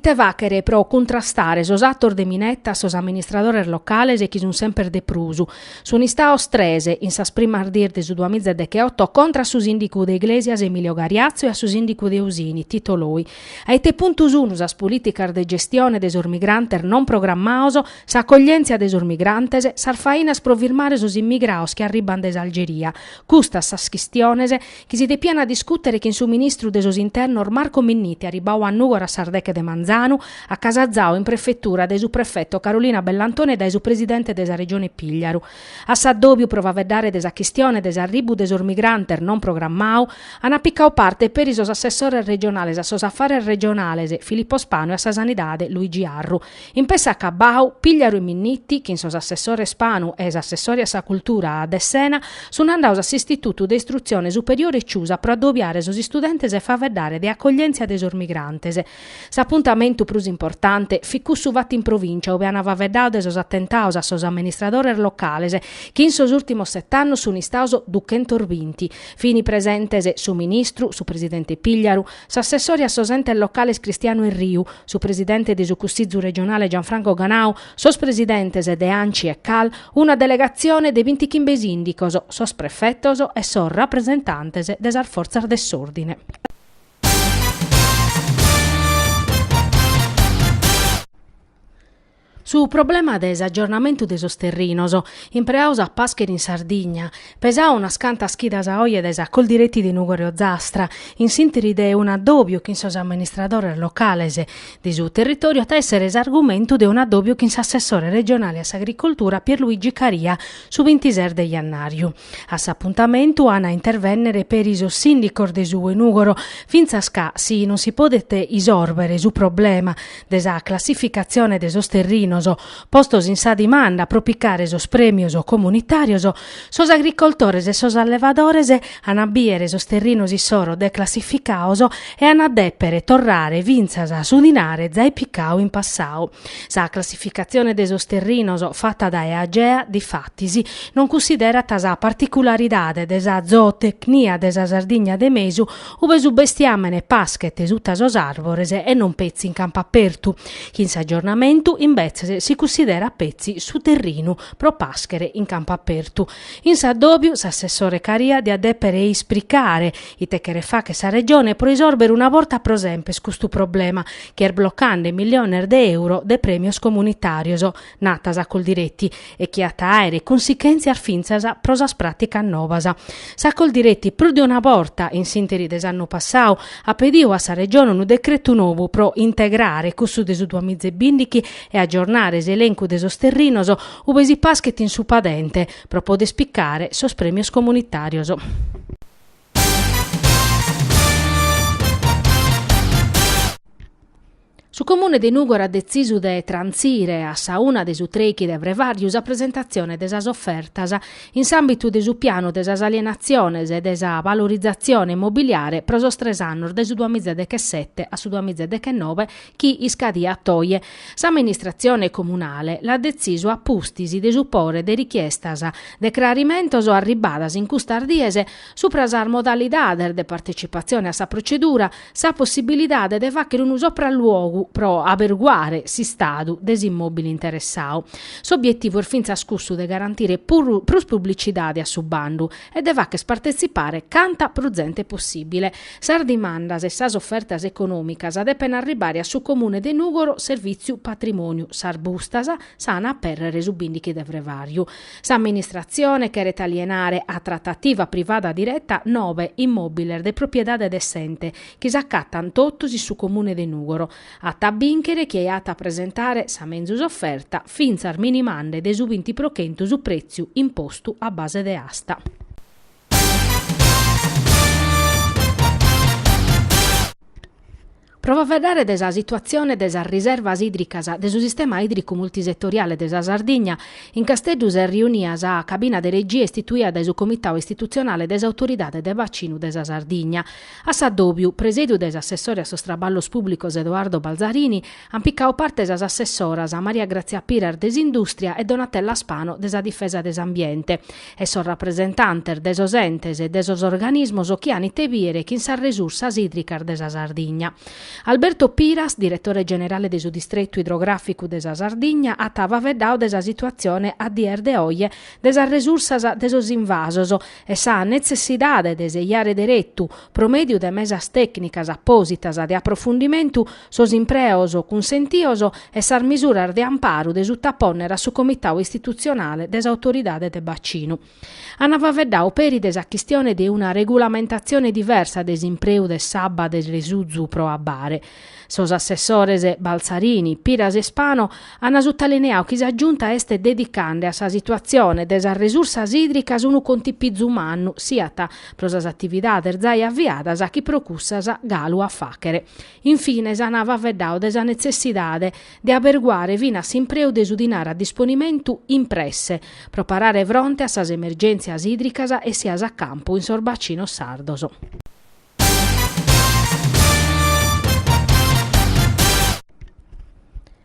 te vachere pro contrastare sos attor de minetta sos amministradores locales e chi sun sempre de prusu. Sun istaos trese in sas prima ardir de su 2018 contra su sindicu de Iglesias Emilio Gariazzo e a su sindicu de Usini Tito Loi. A te puntus unus as politicas de gestione de sos migrantes non programmaoso, s'accoglienza de sos migrantes, sarfainas pro firmare sos immigraos che arriban des Algeria. Custas sas chistiones chi si depian a discutere che in su ministru de sos internos Marco Minniti arribau a Nugor a Sardeche de Manzanu, a Casazao in prefettura de su prefetto Carolina Bellantone e da su presidente de sa regione Pigliaru. A Saddobiu prova a vedere de sa chistione de arribu de sos migrantes non programmau, han piccao parte per i sos assessores regionales a sos affares regionales Filippo Spano e a sa sanidade Luigi Arru. In pessa Cabau, Pigliaru e Minniti, che in sos assessore Spanu e assessori a sa cultura a Dessena, sono andaus a s'istituto de istruzione superiore Ciusa pro addobbiare sos studentes e fa vedere de accoglienza de sos migrantes. S'appuntamento plus importante ficù su vat in provincia, ove han vedau de sos attentaus a sos amministradores locales, che in sos ultimos 7 anni sono istaus 220. Fini presentes su ministru, su presidente Pigliaru, su assessori a sos entes locales Cristiano Enriu, su presidente de su Cussizzu regionale Gianfranco Ganau, sos presidentes de Anci e Cal, una delegazione de 20 chimbes indicos, sos prefettos e sos rappresentantes de sas forzas dell'ordine. Su problema des aggiornamento de sos terrinos, impreaus a Pascheri in Sardigna, pesau una scanta schidas a oie des accoldiretti di Nugorio Zastra, in sintiri de un addobbio che in sos amministradores locales di su territorio a essere argomento de un addobbio che in assessore regionale a s'agricoltura Pierluigi Caria su 26 de Iannariu. A s'appuntamento ana intervennere per iso sindicor de su Nugoro, finza sca si non si podete isorbere su problema des a classificazione de sos terrinos postos in sa dimanda pro piccare sos premios comunitarios, sos agricoltores e sos allevadores an abbiere sos terrinos isoro declassificaos e an adeppere torrare vinzas a su dinare zai piccao in passau. Sa classificazione de sos terrinos fatta da EAGEA di fattisi non considera tasa particolaridade de sa zootecnia de sa Sardigna de Mesu, ove su bestiamene paschete su sos arbores e non pezzi in campo aperto. In sa aggiornamento invece si considera pezzi su terreno pro paschere in campo aperto. In Saddobiu s'assessore Caria di adeppere e isplicare i techere fa che sa regione pro isorbere una volta pro esempio questo problema che bloccando milioni di euro de premios comunitarios natas a col diretti e che ataere conseguenze arfinzasa prosas pratica novasa. Sa col diretti pro di una volta in sinteri des'anno passau a pediu a sa regione un decreto nuovo pro integrare cussu de su 2015 e aggiornare elenco de sos terrinos ove si paschet in su padente pro pode spiccare sos premios comunitarios. Su comune di Nugor ha deciso de transire a sa una de su trechi de varius a presentazione de sas offertas in s'ambito de su piano de sas alienazione e de sa valorizzazione immobiliare pro sos 3 anni de su 2017 a su 2019 chi iscadia a toie. S'amministrazione comunale l'ha deciso a pustisi de suppore de richiestas de clarimentos o arribadas in custardiese supra sas modalidades de partecipazione a sa procedura, sa possibilidade de facere un sopralluogo pro averguare si stadu des immobili interessau. S'obiettivo è finza scussu de garantire plus pubblicità a su bandu e de vaches partecipare canta pruzente possibile. Sar dimandas e sas offertas economicas adepen arribare a su comune de Nugoro serviziu patrimoniu sar bustas sana perrere su bindichi de vrevariu. S'amministrazione cheret alienare a trattativa privata diretta 9 immobiler de proprietà decente che s'accattan tottosi su comune de Nugoro. A tabinchere che è a presentare sa menzus offerta finza ar minimande de su 20% su prezziu impostu a base de asta. Prova a vedere desa situazione desa riservas idricas de su sistema idrico multisettoriale desa Sardigna. In Castellu si riunia a cabina de regia istituita da su comitato istituzionale desa autoridade de bacino desa Sardigna. A Saddobiu, presidio desa assessore a sos traballos pubblicos Edoardo Balzarini, han piccao parte desa assessoras a Maria Grazia Pirar des Industria e Donatella Spano desa difesa des ambiente. E son rappresentanter desos entes e desos organismos che han itebiere che in sa resursas idricas desa Sardigna. Alberto Piras, direttore generale del distretto idrografico della Sardigna, attava veddao della situazione a dier de oie desa resursas desos invasos e sa necessidade de sellare diretto promedio de mesas tecnicas appositas de approfondimento sos impreos consentioso e sar misurar de amparo de suttaponnera su comitau istituzionale des autoridade de bacino. Anava veddao peri desa chistione de una regolamentazione diversa des impreu de sabba des resuzzu pro abbare. Sos assessores Balzarini, Piras e Spano hanno sottolineato che s'aggiunta este dedicande a sa situazione des resursas idricas unu contipizzu mannu siata pro sas attividades zai avviadas a chi procussas galu a facere. Infine s'anava veddao desa necessidade de aberguare vina s'impreu de sudinare a disponimentu impresse, pro parare fronte a sas emergenzias idricas e sias a campo in sorbacino sardoso.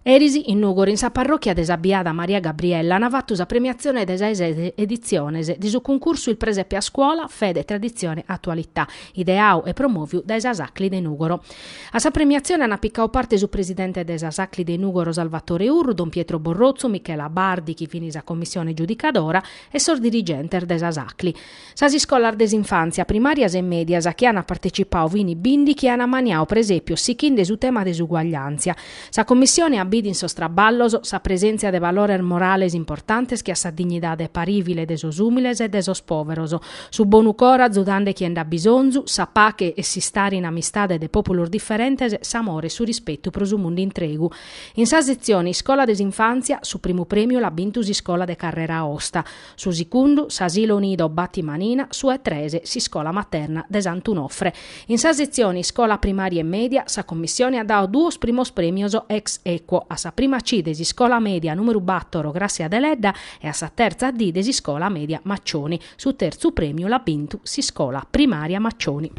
Erisi in Nugor in sa parrocchia de sa Biada Maria Gabriella hanno fatto sa premiazione de sa edizione di su concorso il presepe a scuola Fede, Tradizione, Attualità, ideau e promoviu da sa Sacli de Nugoro. A sa premiazione hanno piccao parte su presidente de sa Sacli de Nugoro Salvatore Urru, Don Pietro Borrozzo, Michela Bardi, chi fini sa commissione giudicadora e sor dirigente de sa Sacli. Sa si scolar des infanzia primarias e medias a chi hanno partecipau vini bindi chi hanno maniau presepio sichinde su tema desuguaglianza. Sa commissione ha in sostraballos sa presenza de valores morales importantes che a sa dignidade parivile de sos umiles e de sos poveros, su bonu cora zudande chi da bisonzu, sa pache e si stare in amistade de popolur differentes, s'amore su rispetto pro su mundo intregu. In sa sezione Scola des Infanzia, su primo premio la bintusi Scola de Carrera Osta, su secundu s'asilo nido Battimanina, su E3 si Scola Materna de Sant'Unofre. In sa sezione Scola Primaria e Media, sa commissione ha dato duos primos premios ex equo a sa prima C desi Scola Media numero 4 Grassia Deledda e a sa terza D desi Scola Media Maccioni. Su terzo premio la bintu si Scola Primaria Maccioni.